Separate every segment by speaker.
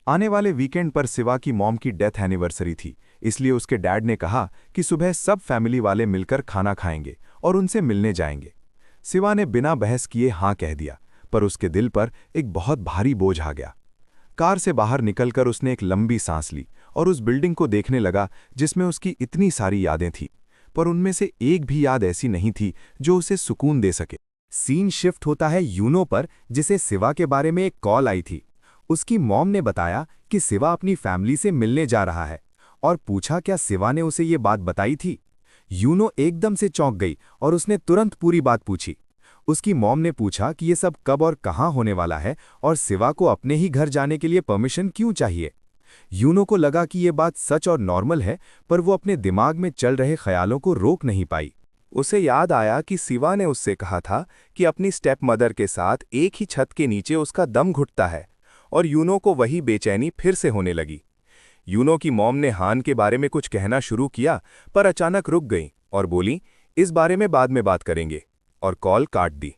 Speaker 1: आने वाले वीकेंड पर सिवा की मॉम की डेथ एनिवर्सरी थी, इसलिए उसके डैड ने कहा कि सुबह सब फैमिली वाले मिलकर खाना खाएंगे और उनसे मिलने जाएंगे। सिवा ने बिना बहस किए हाँ कह दिया, पर उसके दिल पर एक बहुत भारी बोझ आ गया। कार से बाहर निकलकर उसने एक लंबी सांस ली और उस बिल्डिंग को देखने लगा जिसमें उसकी इतनी सारी यादें थीं, पर उनमें से एक भी याद ऐसी नहीं थी जो उसे सुकून दे सके।
Speaker 2: सीन शिफ्ट होता है यूनो पर, जिसे सिवा के बारे में एक कॉल आई थी। उसकी मॉम ने बताया कि सिवा अपनी फैमिली से मिलने जा रहा है और पूछा क्या सिवा ने उसे ये बात बताई थी। यूनो एकदम से चौंक गई और उसने तुरंत पूरी बात पूछी। उसकी मॉम ने पूछा कि ये सब कब और कहाँ होने वाला है और सिवा को अपने ही घर जाने के लिए परमिशन क्यों चाहिए। यूनो को लगा कि ये बात सच और नॉर्मल है, पर वो अपने दिमाग में चल रहे ख्यालों को रोक नहीं पाई। उसे याद आया कि सिवा ने उससे कहा था कि अपनी स्टेप मदर के साथ एक ही छत के नीचे उसका दम घुटता है, और यूनो को वही बेचैनी फिर से होने लगी। यूनो की मॉम ने हान के बारे में कुछ कहना शुरू किया, पर अचानक रुक गई और बोली, इस बारे में बाद में बात करेंगे, और कॉल काट दी।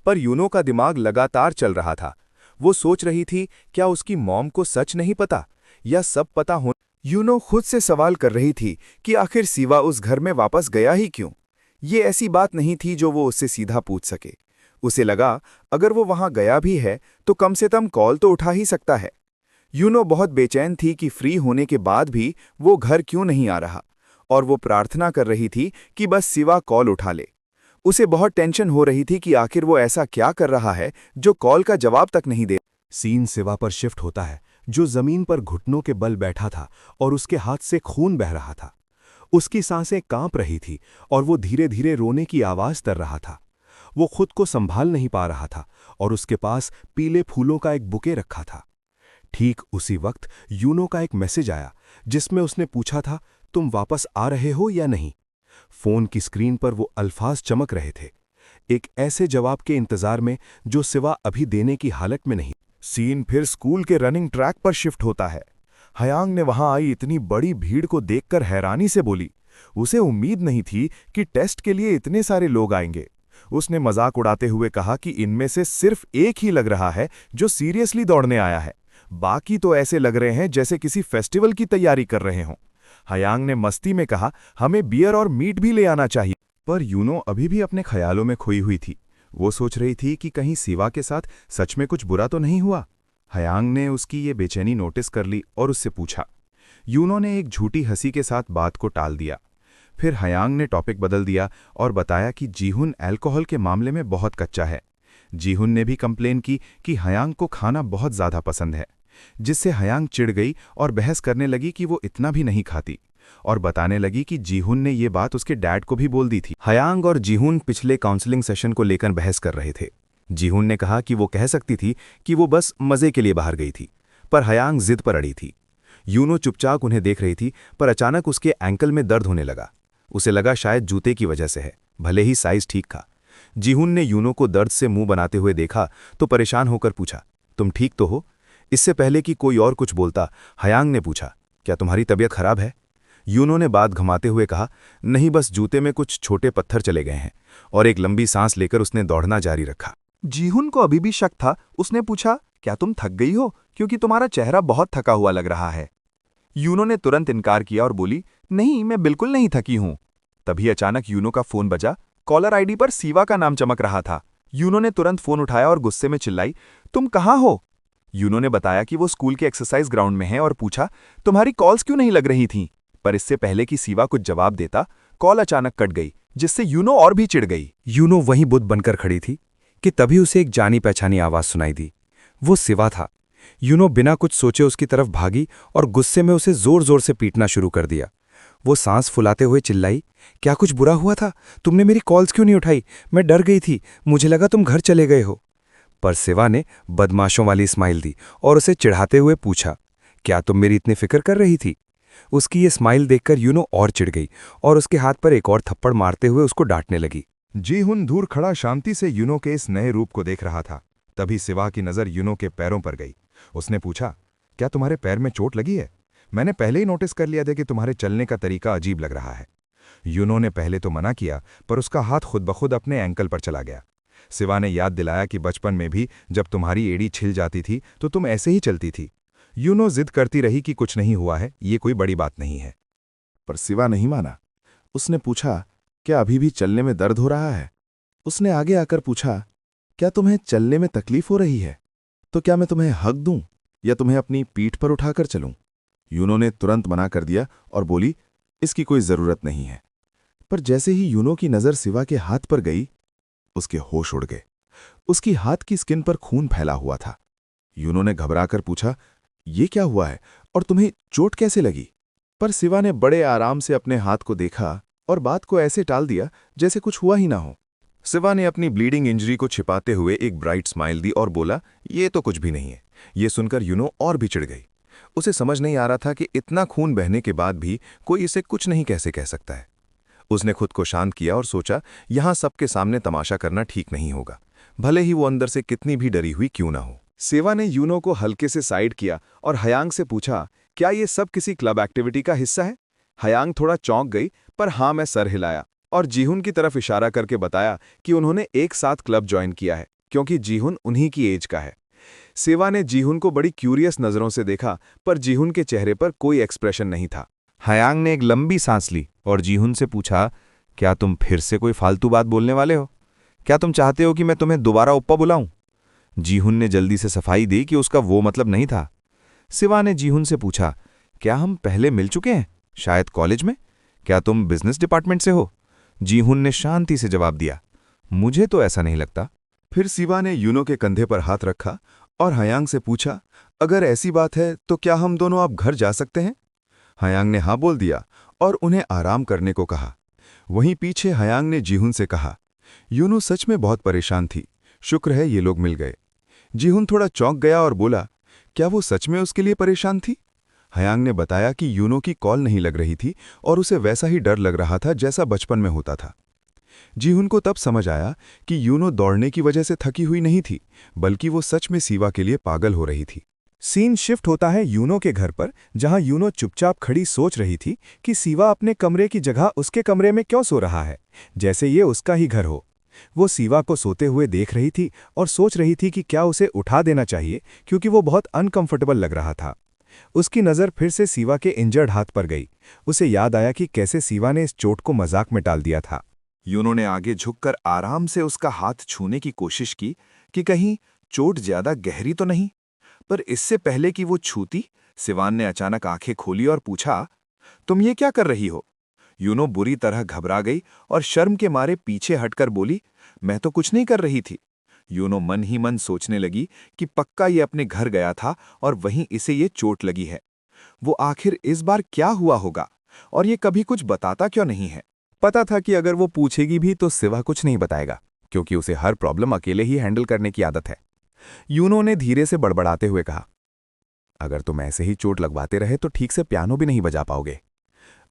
Speaker 2: पर यूनो का दिमाग लगातार चल रहा था। वो सोच रही थी क्या उसकी मॉम को सच नहीं पता या सब पता हो। यूनो खुद से सवाल कर रही थी कि आखिर सिवा उस घर में वापस गया ही क्यों। ये ऐसी बात नहीं थी जो वो उससे सीधा पूछ सके। उसे लगा अगर वो वहां गया भी है तो कम से कम कॉल तो उठा ही सकता है। यूनो बहुत बेचैन थी कि फ्री होने के बाद भी वो घर क्यों नहीं आ रहा, और वो प्रार्थना कर रही थी कि बस सिवा कॉल उठा ले। उसे बहुत टेंशन हो रही थी कि आखिर वो ऐसा क्या कर रहा है जो कॉल का जवाब तक नहीं दे।
Speaker 1: सीन सिवा पर शिफ्ट होता है, जो जमीन पर घुटनों के बल बैठा था और उसके हाथ से खून बह रहा था। उसकी सांसें कांप रही थी और वो धीरे धीरे रोने की आवाज कर रहा था। वो खुद को संभाल नहीं पा रहा था और उसके पास पीले फूलों का एक बुके रखा था। ठीक उसी वक्त यूनो का एक मैसेज आया जिसमें उसने पूछा था, तुम वापस आ रहे हो या नहीं। फोन की स्क्रीन पर वो अल्फाज चमक रहे थे, एक ऐसे जवाब के इंतजार में जो सिवा अभी देने की हालत में नहीं। सीन फिर स्कूल के रनिंग ट्रैक पर शिफ्ट होता है। हयांग ने वहां आई इतनी बड़ी भीड़ को देखकर हैरानी से बोली। उसे उम्मीद नहीं थी कि टेस्ट के लिए इतने सारे लोग आएंगे। उसने मजाक उड़ाते हुए कहा कि इनमें से सिर्फ एक ही लग रहा है जो सीरियसली दौड़ने आया है, बाकी तो ऐसे लग रहे हैं जैसे किसी फेस्टिवल की तैयारी कर रहे हों। हयांग ने मस्ती में कहा, हमें बियर और मीट भी ले आना चाहिए। पर यूनो अभी भी अपने ख्यालों में खोई हुई थी। वो सोच रही थी कि कहीं सिवा के साथ सच में कुछ बुरा तो नहीं हुआ। हयांग ने उसकी ये बेचैनी नोटिस कर ली और उससे पूछा। यूनो ने एक झूठी हंसी के साथ बात को टाल दिया। फिर हयांग ने टॉपिक बदल दिया और बताया कि जीहुन अल्कोहल के मामले में बहुत कच्चा है। जीहुन ने भी कंप्लेन की कि हयांग को खाना बहुत ज़्यादा पसंद है, जिससे हयांग चिढ़ गई और बहस करने लगी कि वो इतना भी नहीं खाती, और बताने लगी कि जीहुन ने ये बात उसके डैड को भी बोल दी थी। हयांग और जीहुन पिछले काउंसलिंग सेशन को लेकर बहस कर रहे थे। जीहुन ने कहा कि वो कह सकती थी कि वो बस मजे के लिए बाहर गई थी, पर हयांग जिद पर अड़ी थी। यूनो चुपचाप उन्हें देख रही थी, पर अचानक उसके एंकल में दर्द होने लगा। उसे लगा शायद जूते की वजह से है, भले ही साइज ठीक था। जीहुन ने यूनो को दर्द से मुंह बनाते हुए देखा तो परेशान होकर पूछा, तुम ठीक तो हो। इससे पहले कि कोई और कुछ बोलता, हयांग ने पूछा, क्या तुम्हारी तबीयत खराब है। यूनो ने बात घुमाते हुए कहा, नहीं, बस जूते में कुछ छोटे पत्थर चले गए हैं, और एक लंबी सांस लेकर उसने दौड़ना जारी रखा। जीहुन को अभी भी शक था। उसने पूछा, क्या तुम थक गई हो, क्योंकि तुम्हारा चेहरा बहुत थका हुआ लग रहा है। यूनो ने तुरंत इनकार किया और बोली, नहीं, मैं बिल्कुल नहीं थकी हूं। तभी अचानक यूनो का फोन बजा। कॉलर आईडी पर सिवा का नाम चमक रहा था। यूनो ने तुरंत फोन उठाया और गुस्से में चिल्लाई, तुम कहाँ हो। यूनो ने बताया कि वो स्कूल के एक्सरसाइज ग्राउंड में है और पूछा, तुम्हारी कॉल्स क्यों नहीं लग रही थीं। पर इससे पहले कि सिवा कुछ जवाब देता, कॉल अचानक कट गई, जिससे यूनो और भी चिढ़ गई। यूनो वहीं बुद्ध बनकर खड़ी थी कि तभी उसे एक जानी पहचानी आवाज सुनाई दी। वो सिवा था। यूनो बिना कुछ सोचे उसकी तरफ भागी और गुस्से में उसे जोर जोर से पीटना शुरू कर दिया। वो सांस फुलाते हुए चिल्लाई, क्या कुछ बुरा हुआ था। तुमने मेरी कॉल्स क्यों नहीं उठाई। मैं डर गई थी, मुझे लगा तुम घर चले गए हो। पर सिवा ने बदमाशों वाली स्माइल दी और उसे चिढ़ाते हुए पूछा, क्या तुम मेरी इतनी फिक्र कर रही थी। उसकी ये स्माइल देखकर यूनो और चिढ़ गई और उसके हाथ पर एक और थप्पड़ मारते हुए उसको डांटने लगी। जीहुन दूर खड़ा शांति से यूनो के इस नए रूप को देख रहा था। तभी सिवा की नजर यूनो के पैरों पर गई। उसने पूछा, क्या तुम्हारे पैर में चोट लगी है। मैंने पहले ही नोटिस कर लिया था कि तुम्हारे चलने का तरीका अजीब लग रहा है। यूनो ने पहले तो मना किया, पर उसका हाथ खुद ब खुद अपने एंकल पर चला गया। सिवा ने याद दिलाया कि बचपन में भी जब तुम्हारी एड़ी छिल जाती थी तो तुम ऐसे ही चलती थी। यूनो जिद करती रही कि कुछ नहीं हुआ है, ये कोई बड़ी बात नहीं है।
Speaker 3: पर सिवा नहीं माना। उसने पूछा, क्या अभी भी चलने में दर्द हो रहा है? उसने आगे आकर पूछा, क्या तुम्हें चलने में तकलीफ हो रही है? तो क्या मैं तुम्हें हक दूं या तुम्हें अपनी पीठ पर उठाकर चलूं? यूनो ने तुरंत मना कर दिया और बोली, इसकी कोई जरूरत नहीं है। पर जैसे ही यूनो की नजर सिवा के हाथ पर गई, उसके होश उड़ गए। उसकी हाथ की स्किन पर खून फैला हुआ था। यूनो ने घबराकर पूछा, ये क्या हुआ है और तुम्हें चोट कैसे लगी? पर सिवा ने बड़े आराम से अपने हाथ को देखा और बात को ऐसे टाल दिया जैसे कुछ हुआ ही ना हो।
Speaker 1: सिवा ने अपनी ब्लीडिंग इंजरी को छिपाते हुए एक ब्राइट स्माइल दी और बोला, ये तो कुछ भी नहीं है। ये सुनकर यूनो और भी चिढ़ गई। उसे समझ नहीं आ रहा था कि इतना खून बहने के बाद भी कोई इसे कुछ नहीं कैसे कह सकता है। उसने खुद को शांत किया और सोचा, यहां सबके सामने तमाशा करना ठीक नहीं होगा, भले ही वो अंदर से कितनी भी डरी हुई क्यों ना हो।
Speaker 3: सिवा ने यूनो को हल्के से साइड किया और हयांग से पूछा, क्या ये सब किसी क्लब एक्टिविटी का हिस्सा है? हयांग थोड़ा चौंक गई, पर हाँ में सर हिलाया और जीहुन की तरफ इशारा करके बताया कि उन्होंने एक साथ क्लब ज्वाइन किया है, क्योंकि जीहुन उन्हीं की एज का है। सिवा ने जीहुन को बड़ी क्यूरियस नजरों से देखा, पर जीहुन के चेहरे पर कोई एक्सप्रेशन नहीं था।
Speaker 4: हयांग ने एक लंबी सांस ली और जीहुन से पूछा, क्या तुम फिर से कोई फालतू बात बोलने वाले हो? क्या तुम चाहते हो कि मैं तुम्हें दोबारा ओप्पा बुलाऊं? जीहुन ने जल्दी से सफाई दी कि उसका वो मतलब नहीं था। सिवा ने जीहुन से पूछा, क्या हम पहले मिल चुके हैं, शायद कॉलेज में? क्या तुम बिजनेस डिपार्टमेंट से हो? जीहुन ने शांति से जवाब दिया, मुझे तो ऐसा नहीं लगता।
Speaker 3: फिर सिवा ने यूनो के कंधे पर हाथ रखा और हयांग से पूछा, अगर ऐसी बात है तो क्या हम दोनों अब घर जा सकते हैं? हयांग ने हाँ बोल दिया और उन्हें आराम करने को कहा। वहीं पीछे हयांग ने जीहुन से कहा, यूनो सच में बहुत परेशान थी, शुक्र है ये लोग मिल गए। जीहुन थोड़ा चौंक गया और बोला, क्या वो सच में उसके लिए परेशान थी? हयांग ने बताया कि यूनो की कॉल नहीं लग रही थी और उसे वैसा ही डर लग रहा था जैसा बचपन में होता था। जीहुन को तब समझ आया कि यूनो दौड़ने की वजह से थकी हुई नहीं थी, बल्कि वो सच में सिवा के लिए पागल हो रही थी।
Speaker 1: सीन शिफ्ट होता है यूनो के घर पर, जहां यूनो चुपचाप खड़ी सोच रही थी कि सिवा अपने कमरे की जगह उसके कमरे में क्यों सो रहा है, जैसे ये उसका ही घर हो। वो सिवा को सोते हुए देख रही थी और सोच रही थी कि क्या उसे उठा देना चाहिए, क्योंकि वो बहुत अनकंफर्टेबल लग रहा था। उसकी नज़र फिर से सिवा के इंजर्ड हाथ पर गई। उसे याद आया कि कैसे सिवा ने इस चोट को मजाक में टाल दिया था।
Speaker 3: यूनो ने आगे झुककर आराम से उसका हाथ छूने की कोशिश की कि कहीं चोट ज्यादा गहरी तो नहीं। पर इससे पहले कि वो छूती, सिवान ने अचानक आंखें खोली और पूछा, तुम ये क्या कर रही हो? यूनो बुरी तरह घबरा गई और शर्म के मारे पीछे हटकर बोली, मैं तो कुछ नहीं कर रही थी। यूनो मन ही मन सोचने लगी कि पक्का ये अपने घर गया था और वहीं इसे ये चोट लगी है। वो आखिर इस बार क्या हुआ होगा और ये कभी कुछ बताता क्यों नहीं है?
Speaker 2: पता था कि अगर वो पूछेगी भी तो सिवा कुछ नहीं बताएगा, क्योंकि उसे हर प्रॉब्लम अकेले ही हैंडल करने की आदत है। यूनो ने धीरे से बड़बड़ाते हुए कहा, अगर तुम ऐसे ही चोट लगवाते रहे तो ठीक से पियानो भी नहीं बजा पाओगे।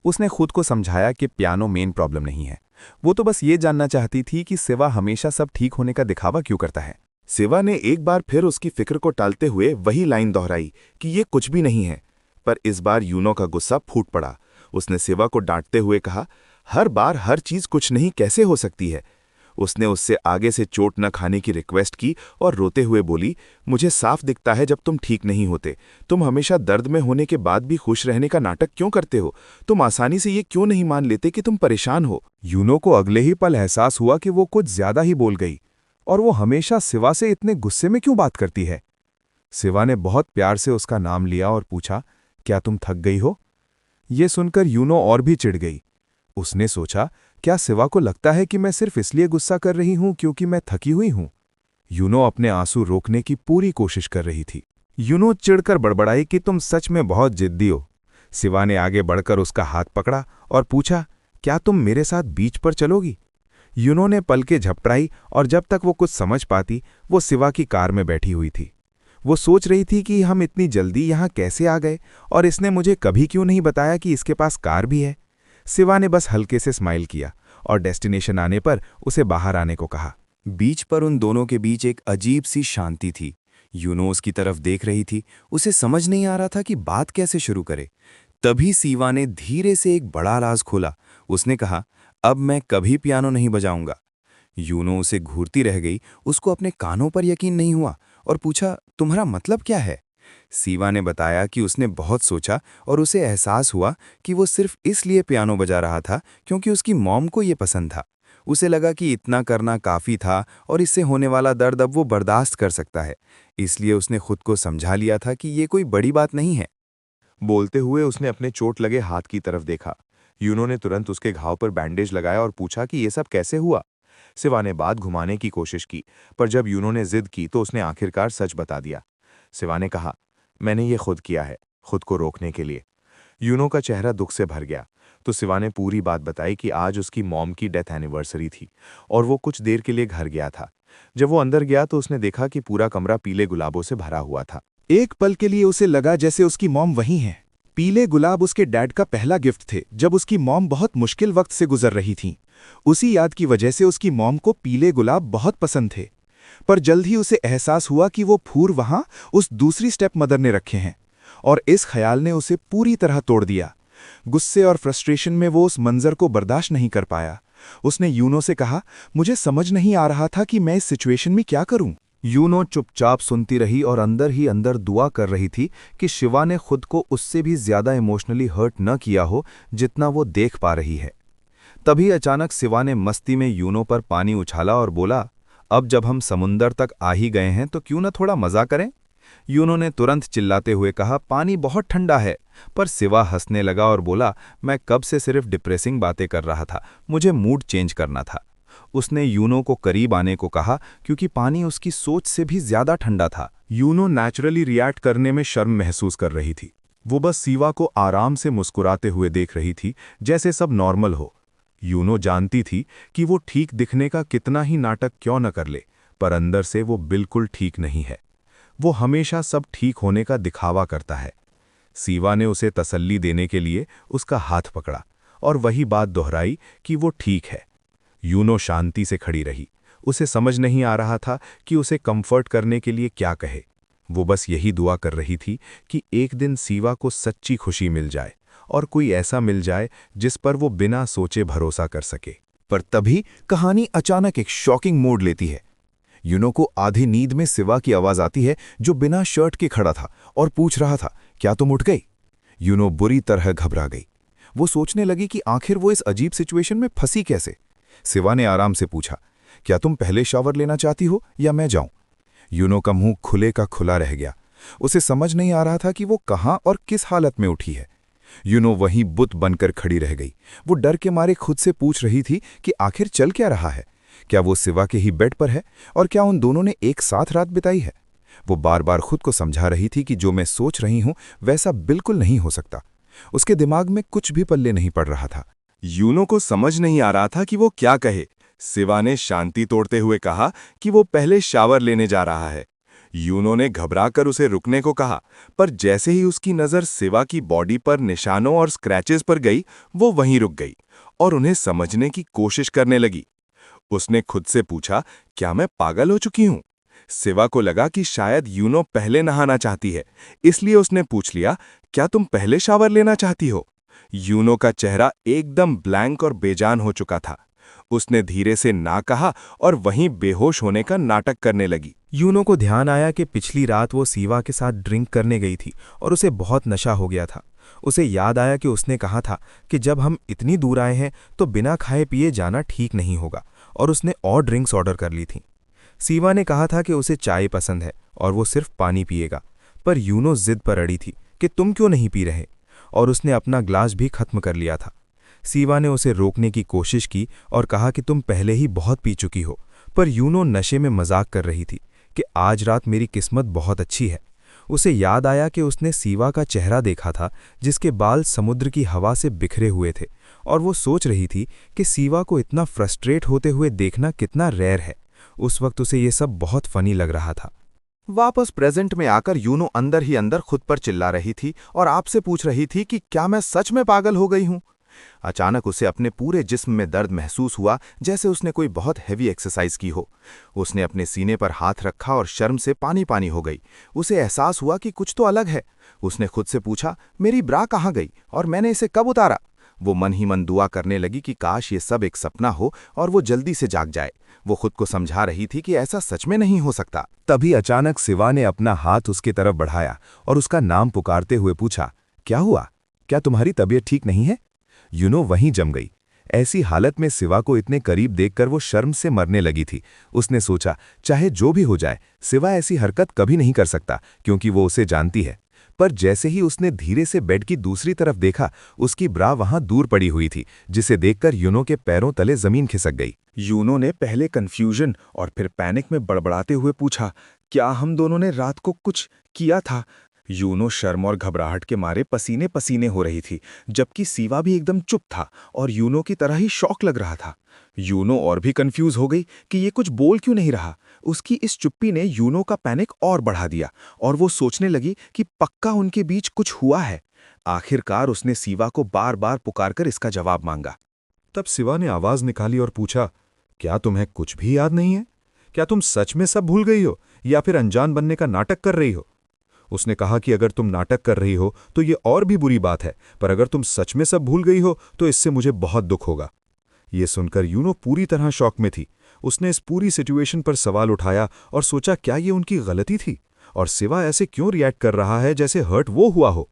Speaker 2: उसने खुद को समझाया कि पियानो मेन प्रॉब्लम नहीं है। वो तो बस ये जानना चाहती थी कि सिवा हमेशा सब ठीक होने का दिखावा क्यों करता है।
Speaker 3: सिवा ने एक बार फिर उसकी फिक्र को टालते हुए वही लाइन दोहराई कि ये कुछ भी नहीं है। पर इस बार यूनो का गुस्सा फूट पड़ा। उसने सिवा को डांटते हुए कहा, हर बार हर चीज कुछ नहीं कैसे हो सकती है? उसने उससे आगे से चोट न खाने की रिक्वेस्ट की और रोते हुए बोली, मुझे साफ दिखता है जब तुम ठीक नहीं होते। तुम हमेशा दर्द में होने के बाद भी खुश रहने का नाटक क्यों करते हो? तुम आसानी से ये क्यों नहीं मान लेते कि तुम परेशान हो?
Speaker 1: यूनो को अगले ही पल एहसास हुआ कि वो कुछ ज्यादा ही बोल गई, और वो हमेशा सिवा से इतने गुस्से में क्यों बात करती है। सिवा ने बहुत प्यार से उसका नाम लिया और पूछा, क्या तुम थक गई हो? ये सुनकर यूनो और भी चिढ़ गई। उसने सोचा, क्या सिवा को लगता है कि मैं सिर्फ इसलिए गुस्सा कर रही हूं क्योंकि मैं थकी हुई हूं? यूनो अपने आंसू रोकने की पूरी कोशिश कर रही थी। यूनो चिढ़कर बड़बड़ाई कि तुम सच में बहुत जिद्दी हो। सिवा ने आगे बढ़कर उसका हाथ पकड़ा और पूछा, क्या तुम मेरे साथ बीच पर चलोगी? यूनो ने पलकें झपटाई और जब तक वो कुछ समझ पाती, वो सिवा की कार में बैठी हुई थी। वो सोच रही थी कि हम इतनी जल्दी यहाँ कैसे आ गए और इसने मुझे कभी क्यों नहीं बताया कि इसके पास कार भी है। सिवा ने बस हल्के से स्माइल किया और डेस्टिनेशन आने पर उसे बाहर आने को कहा।
Speaker 2: बीच पर उन दोनों के बीच एक अजीब सी शांति थी। यूनो उसकी तरफ देख रही थी। उसे समझ नहीं आ रहा था कि बात कैसे शुरू करे। तभी सिवा ने धीरे से एक बड़ा राज खोला। उसने कहा, अब मैं कभी पियानो नहीं बजाऊंगा। यूनो उसे घूरती रह गई। उसको अपने कानों पर यकीन नहीं हुआ और पूछा, तुम्हारा मतलब क्या है? सीवा ने बताया कि उसने बहुत सोचा और उसे एहसास हुआ कि वो सिर्फ इसलिए पियानो बजा रहा था क्योंकि उसकी मॉम को ये पसंद था। उसे लगा कि इतना करना काफ़ी था और इससे होने वाला दर्द अब वो बर्दाश्त कर सकता है, इसलिए उसने खुद को समझा लिया था कि ये कोई बड़ी बात नहीं है।
Speaker 1: बोलते हुए उसने अपने चोट लगे हाथ की तरफ देखा। यूनो ने तुरंत उसके घाव पर बैंडेज लगाया और पूछा कि ये सब कैसे हुआ। सिवा ने बात घुमाने की कोशिश की, पर जब यूनो ने जिद की तो उसने आखिरकार सच बता दिया। सिवा ने कहा, मैंने ये खुद किया है, खुद को रोकने के लिए। यूनो का चेहरा दुख से भर गया, तो सिवा ने पूरी बात बताई कि आज उसकी मॉम की डेथ एनिवर्सरी थी और वो कुछ देर के लिए घर गया था। जब वो अंदर गया तो उसने देखा कि पूरा कमरा पीले गुलाबों से भरा हुआ था।
Speaker 3: एक पल के लिए उसे लगा जैसे उसकी मॉम वहीं है। पीले गुलाब उसके डैड का पहला गिफ्ट थे जब उसकी मॉम बहुत मुश्किल वक्त से गुजर रही थीं। उसी याद की वजह से उसकी मॉम को पीले गुलाब बहुत पसंद थे। पर जल्द ही उसे एहसास हुआ कि वो फूल वहां उस दूसरी स्टेप मदर ने रखे हैं, और इस ख्याल ने उसे पूरी तरह तोड़ दिया। गुस्से और फ्रस्ट्रेशन में वो उस मंजर को बर्दाश्त नहीं कर पाया। उसने यूनो से कहा, मुझे समझ नहीं आ रहा था कि मैं इस सिचुएशन में क्या करूं।
Speaker 2: यूनो चुपचाप सुनती रही और अंदर ही अंदर दुआ कर रही थी कि शिवा ने खुद को उससे भी ज्यादा इमोशनली हर्ट न किया हो जितना वो देख पा रही है। तभी अचानक शिवा ने मस्ती में यूनो पर पानी उछाला और बोला, अब जब हम समुंदर तक आ ही गए हैं तो क्यों न थोड़ा मजा करें। यूनो ने तुरंत चिल्लाते हुए कहा, पानी बहुत ठंडा है। पर शिवा हंसने लगा और बोला, मैं कब से सिर्फ डिप्रेसिंग बातें कर रहा था, मुझे मूड चेंज करना था। उसने यूनो को करीब आने को कहा क्योंकि पानी उसकी सोच से भी ज्यादा ठंडा था।
Speaker 1: यूनो नेचुरली रिएक्ट करने में शर्म महसूस कर रही थी। वो बस सिवा को आराम से मुस्कुराते हुए देख रही थी, जैसे सब नॉर्मल हो। यूनो जानती थी कि वो ठीक दिखने का कितना ही नाटक क्यों न कर ले, पर अंदर से वो बिल्कुल ठीक नहीं है। वो हमेशा सब ठीक होने का दिखावा करता है। सिवा ने उसे तसल्ली देने के लिए उसका हाथ पकड़ा और वही बात दोहराई कि वो ठीक है। यूनो शांति से खड़ी रही। उसे समझ नहीं आ रहा था कि उसे कंफर्ट करने के लिए क्या कहे। वो बस यही दुआ कर रही थी कि एक दिन सिवा को सच्ची खुशी मिल जाए और कोई ऐसा मिल जाए जिस पर वो बिना सोचे भरोसा कर सके।
Speaker 2: पर तभी कहानी अचानक एक शॉकिंग मोड़ लेती है। यूनो को आधी नींद में सिवा की आवाज आती है जो बिना शर्ट के खड़ा था और पूछ रहा था, क्या तुम उठ गई? यूनो बुरी तरह घबरा गई। वो सोचने लगी कि आखिर वो इस अजीब सिचुएशन में फंसी कैसे। सिवा ने आराम से पूछा, क्या तुम पहले शावर लेना चाहती हो या मैं जाऊं? यूनो का मुंह खुले का खुला रह गया। उसे समझ नहीं आ रहा था कि वो कहां और किस हालत में उठी है। यूनो वहीं बुत बनकर खड़ी रह गई। वो डर के मारे खुद से पूछ रही थी कि आखिर चल क्या रहा है। क्या वो सिवा के ही बेड पर है और क्या उन दोनों ने एक साथ रात बिताई है? वो बार बार खुद को समझा रही थी कि जो मैं सोच रही हूं वैसा बिल्कुल नहीं हो सकता। उसके दिमाग में कुछ भी पल्ले नहीं पड़ रहा था।
Speaker 1: यूनो को समझ नहीं आ रहा था कि वो क्या कहे। सिवा ने शांति तोड़ते हुए कहा कि वो पहले शावर लेने जा रहा है। यूनो ने घबराकर उसे रुकने को कहा, पर जैसे ही उसकी नज़र सिवा की बॉडी पर निशानों और स्क्रैचेस पर गई, वो वहीं रुक गई और उन्हें समझने की कोशिश करने लगी। उसने खुद से पूछा, क्या मैं पागल हो चुकी हूं? सिवा को लगा कि शायद यूनो पहले नहाना चाहती है, इसलिए उसने पूछ लिया, क्या तुम पहले शावर लेना चाहती हो? यूनो का चेहरा एकदम ब्लैंक और बेजान हो चुका था। उसने धीरे से ना कहा और वहीं बेहोश होने का नाटक करने लगी।
Speaker 2: यूनो को ध्यान आया कि पिछली रात वो सिवा के साथ ड्रिंक करने गई थी और उसे बहुत नशा हो गया था। उसे याद आया कि उसने कहा था कि जब हम इतनी दूर आए हैं तो बिना खाए पिए जाना ठीक नहीं होगा, और उसने और ड्रिंक्स ऑर्डर कर ली थीं। सिवा ने कहा था कि उसे चाय पसंद है और वो सिर्फ पानी पिएगा, पर यूनो जिद पर अड़ी थी कि तुम क्यों नहीं पी रहे, और उसने अपना ग्लास भी खत्म कर लिया था। सिवा ने उसे रोकने की कोशिश की और कहा कि तुम पहले ही बहुत पी चुकी हो, पर यूनो नशे में मजाक कर रही थी कि आज रात मेरी किस्मत बहुत अच्छी है। उसे याद आया कि उसने सिवा का चेहरा देखा था जिसके बाल समुद्र की हवा से बिखरे हुए थे, और वो सोच रही थी कि सिवा को इतना फ्रस्ट्रेट होते हुए देखना कितना रेयर है। उस वक्त उसे ये सब बहुत फनी लग रहा था।
Speaker 3: वापस प्रेजेंट में आकर यूनो अंदर ही अंदर खुद पर चिल्ला रही थी और आपसे पूछ रही थी कि क्या मैं सच में पागल हो गई हूं। अचानक उसे अपने पूरे जिस्म में दर्द महसूस हुआ, जैसे उसने कोई बहुत हैवी एक्सरसाइज की हो। उसने अपने सीने पर हाथ रखा और शर्म से पानी पानी हो गई। उसे एहसास हुआ कि कुछ तो अलग है। उसने खुद से पूछा, मेरी ब्रा कहाँ गई और मैंने इसे कब उतारा?
Speaker 2: वो मन ही मन दुआ करने लगी कि काश ये सब एक सपना हो और वो जल्दी से जाग जाए। वो खुद को समझा रही थी कि ऐसा सच में नहीं हो सकता।
Speaker 1: तभी अचानक शिवा ने अपना हाथ उसकी तरफ बढ़ाया और उसका नाम पुकारते हुए पूछा, क्या हुआ? क्या तुम्हारी तबीयत ठीक नहीं है? यूनो वहीं जम गई। ऐसी हालत में शिवा को इतने करीब देखकर वो शर्म से मरने लगी थी। उसने सोचा, चाहे जो भी हो जाए, शिवा ऐसी हरकत कभी नहीं कर सकता, क्योंकि वो उसे जानती है। पर जैसे ही उसने धीरे से बेड की दूसरी तरफ देखा, उसकी ब्रा वहां दूर पड़ी हुई थी, जिसे देखकर यूनो के पैरों तले जमीन खिसक गई।
Speaker 2: यूनो ने पहले कंफ्यूजन और फिर पैनिक में बड़बड़ाते हुए पूछा, क्या हम दोनों ने रात को कुछ किया था? यूनो शर्म और घबराहट के मारे पसीने पसीने हो रही थी, जबकि शिवा भी एकदम चुप था और यूनो की तरह ही शॉक लग रहा था। यूनो और भी कंफ्यूज हो गई कि ये कुछ बोल क्यों नहीं रहा। उसकी इस चुप्पी ने यूनो का पैनिक और बढ़ा दिया और वो सोचने लगी कि पक्का उनके बीच कुछ हुआ है। आखिरकार उसने शिवा को बार बार पुकारकर इसका जवाब मांगा।
Speaker 1: तब शिवा ने आवाज निकाली और पूछा, क्या तुम्हें कुछ भी याद नहीं है? क्या तुम सच में सब भूल गई हो या फिर अनजान बनने का नाटक कर रही हो? उसने कहा कि अगर तुम नाटक कर रही हो तो ये और भी बुरी बात है, पर अगर तुम सच में सब भूल गई हो तो इससे मुझे बहुत दुख होगा। ये सुनकर यूनो पूरी तरह शॉक में थी। उसने इस पूरी सिचुएशन पर सवाल उठाया और सोचा, क्या ये उनकी गलती थी और शिवा ऐसे क्यों रिएक्ट कर रहा है जैसे हर्ट वो हुआ हो।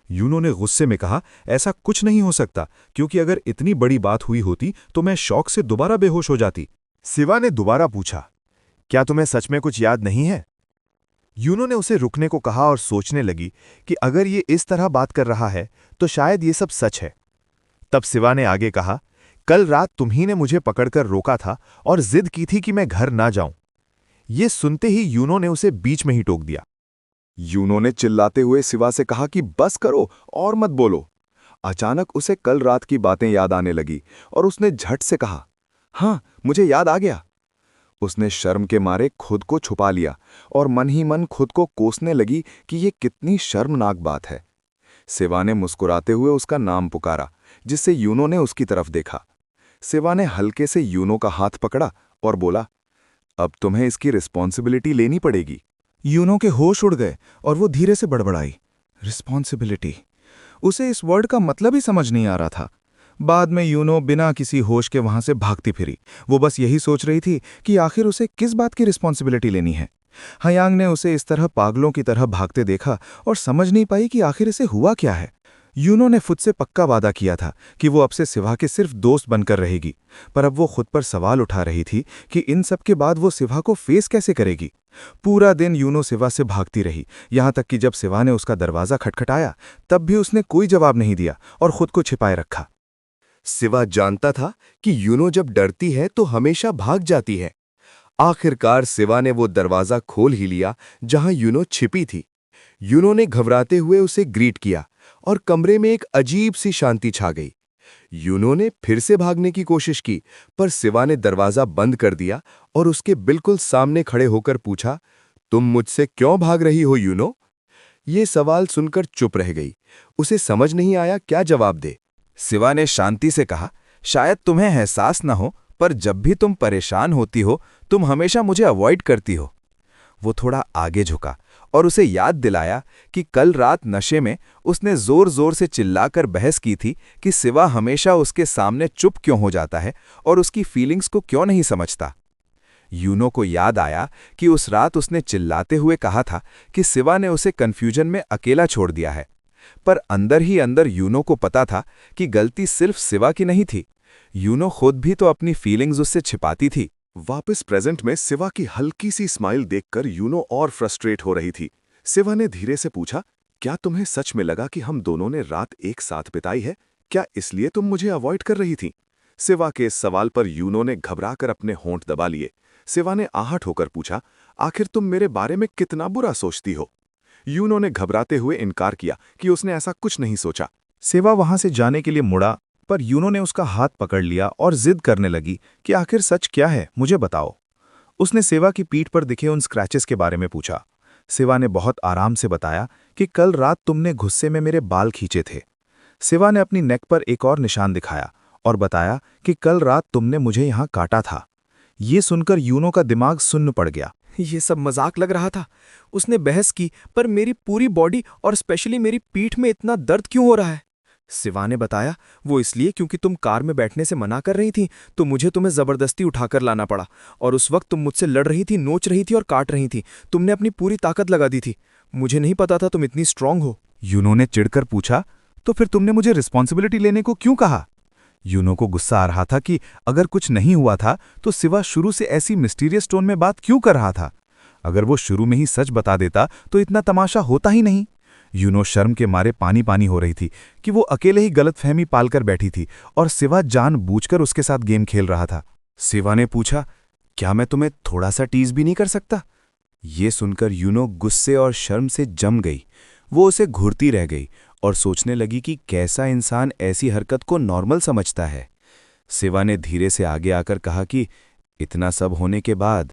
Speaker 1: यूनो ने गुस्से में कहा, ऐसा कुछ नहीं हो सकता, क्योंकि अगर इतनी बड़ी बात हुई होती तो मैं शॉक से दोबारा बेहोश हो जाती।
Speaker 3: शिवा ने दोबारा पूछा, क्या तुम्हें सच में कुछ याद नहीं है? यूनो ने उसे रुकने को कहा और सोचने लगी कि अगर ये इस तरह बात कर रहा है तो शायद ये सब सच है। तब शिवा ने आगे कहा, कल रात तुम्ही ने मुझे पकड़कर रोका था और जिद की थी कि मैं घर ना जाऊं। ये सुनते ही यूनो ने उसे बीच में ही टोक दिया।
Speaker 2: यूनो ने चिल्लाते हुए शिवा से कहा कि बस करो और मत बोलो। अचानक उसे कल रात की बातें याद आने लगी और उसने झट से कहा, हाँ, मुझे याद आ गया। उसने शर्म के मारे खुद को छुपा लिया और मन ही मन खुद को कोसने लगी कि ये कितनी शर्मनाक बात है। शिवा ने मुस्कुराते हुए उसका नाम पुकारा, जिससे यूनो ने उसकी तरफ देखा। शिवा ने हल्के से यूनो का हाथ पकड़ा और बोला, अब तुम्हें इसकी रिस्पॉन्सिबिलिटी लेनी पड़ेगी।
Speaker 3: यूनो के होश उड़ गए और वो धीरे से बड़बड़ाई, रिस्पॉन्सिबिलिटी। उसे इस वर्ड का मतलब ही समझ नहीं आ रहा था। बाद में यूनो बिना किसी होश के वहां से भागती फिरी। वो बस यही सोच रही थी कि आखिर उसे किस बात की रिस्पॉन्सिबिलिटी लेनी है। हयांग ने उसे इस तरह पागलों की तरह भागते देखा और समझ नहीं पाई कि आखिर इसे हुआ क्या है। यूनो ने खुद से पक्का वादा किया था कि वो अब से सिवा के सिर्फ दोस्त बनकर रहेगी, पर अब वो खुद पर सवाल उठा रही थी कि इन सब के बाद वो सिवा को फेस कैसे करेगी। पूरा दिन यूनो सिवा से भागती रही, यहां तक कि जब सिवा ने उसका दरवाजा खटखटाया तब भी उसने कोई जवाब नहीं दिया और खुद को छिपाए रखा।
Speaker 1: शिवा जानता था कि यूनो जब डरती है तो हमेशा भाग जाती है। आखिरकार शिवा ने वो दरवाजा खोल ही लिया जहां यूनो छिपी थी। यूनो ने घबराते हुए उसे ग्रीट किया और कमरे में एक अजीब सी शांति छा गई। यूनो ने फिर से भागने की कोशिश की, पर शिवा ने दरवाजा बंद कर दिया और उसके बिल्कुल सामने खड़े होकर पूछा, तुम मुझसे क्यों भाग रही हो यूनो? ये सवाल सुनकर चुप रह गई। उसे समझ नहीं आया क्या जवाब दे।
Speaker 4: शिवा ने शांति से कहा, शायद तुम्हें एहसास न हो, पर जब भी तुम परेशान होती हो तुम हमेशा मुझे अवॉइड करती हो। वो थोड़ा आगे झुका और उसे याद दिलाया कि कल रात नशे में उसने जोर जोर से चिल्लाकर बहस की थी कि शिवा हमेशा उसके सामने चुप क्यों हो जाता है और उसकी फीलिंग्स को क्यों नहीं समझता। यूनो को याद आया कि उस रात उसने चिल्लाते हुए कहा था कि शिवा ने उसे कन्फ्यूजन में अकेला छोड़ दिया है, पर अंदर ही अंदर यूनो को पता था कि गलती सिर्फ शिवा की नहीं थी। यूनो खुद भी तो अपनी फीलिंग्स उससे छिपाती थी।
Speaker 3: वापस प्रेजेंट में शिवा की हल्की सी स्माइल देखकर यूनो और फ्रस्ट्रेट हो रही थी। शिवा ने धीरे से पूछा, क्या तुम्हें सच में लगा कि हम दोनों ने रात एक साथ बिताई है? क्या इसलिए तुम मुझे अवॉइड कर रही थी? शिवा के इस सवाल पर यूनो ने घबराकर अपने होंठ दबा लिए। शिवा ने आहट होकर पूछा, आखिर तुम मेरे बारे में कितना बुरा सोचती हो? यूनो ने घबराते हुए इनकार किया कि उसने ऐसा कुछ नहीं सोचा। शिवा वहां से जाने के लिए मुड़ा, पर यूनो ने उसका हाथ पकड़ लिया और जिद करने लगी कि आखिर सच क्या है, मुझे बताओ। उसने शिवा की पीठ पर दिखे उन स्क्रैचेस के बारे में पूछा। शिवा ने बहुत आराम से बताया कि कल रात तुमने गुस्से में मेरे बाल खींचे थे। शिवा ने अपनी नेक पर एक और निशान दिखाया और बताया कि कल रात तुमने मुझे यहां काटा था। ये सुनकर यूनो का दिमाग सुन्न पड़ गया।
Speaker 5: ये सब मजाक लग रहा था। उसने बहस की, पर मेरी पूरी बॉडी और स्पेशली मेरी पीठ में इतना दर्द क्यों हो रहा है? सिवा ने बताया, वो इसलिए क्योंकि तुम कार में बैठने से मना कर रही थी, तो मुझे तुम्हें जबरदस्ती उठाकर लाना पड़ा। और उस वक्त तुम मुझसे लड़ रही थी, नोच रही थी और काट रही थी। तुमने अपनी पूरी ताकत लगा दी थी। मुझे नहीं पता था तुम इतनी स्ट्रांग हो।
Speaker 4: यूनो ने चिढ़कर पूछा, तो फिर तुमने मुझे रिस्पॉन्सिबिलिटी लेने को क्यों कहा? यूनो को गुस्सा आ रहा था कि अगर कुछ नहीं हुआ था तो सिवा शुरू से ऐसी मिस्टीरियस टोन में बात क्यों कर रहा था। अगर वो शुरू में ही सच बता देता तो इतना तमाशा होता ही नहीं। यूनो शर्म के मारे पानी पानी हो रही थी कि वो अकेले ही गलतफहमी पालकर बैठी थी और सिवा जानबूझकर उसके साथ गेम खेल रहा था। सिवा ने पूछा, क्या मैं तुम्हें थोड़ा सा टीज भी नहीं कर सकता? ये सुनकर यूनो गुस्से और शर्म से जम गई। वो उसे घूरती रह गई और सोचने लगी कि कैसा इंसान ऐसी हरकत को नॉर्मल समझता है। सिवा ने धीरे से आगे आकर कहा कि इतना सब होने के बाद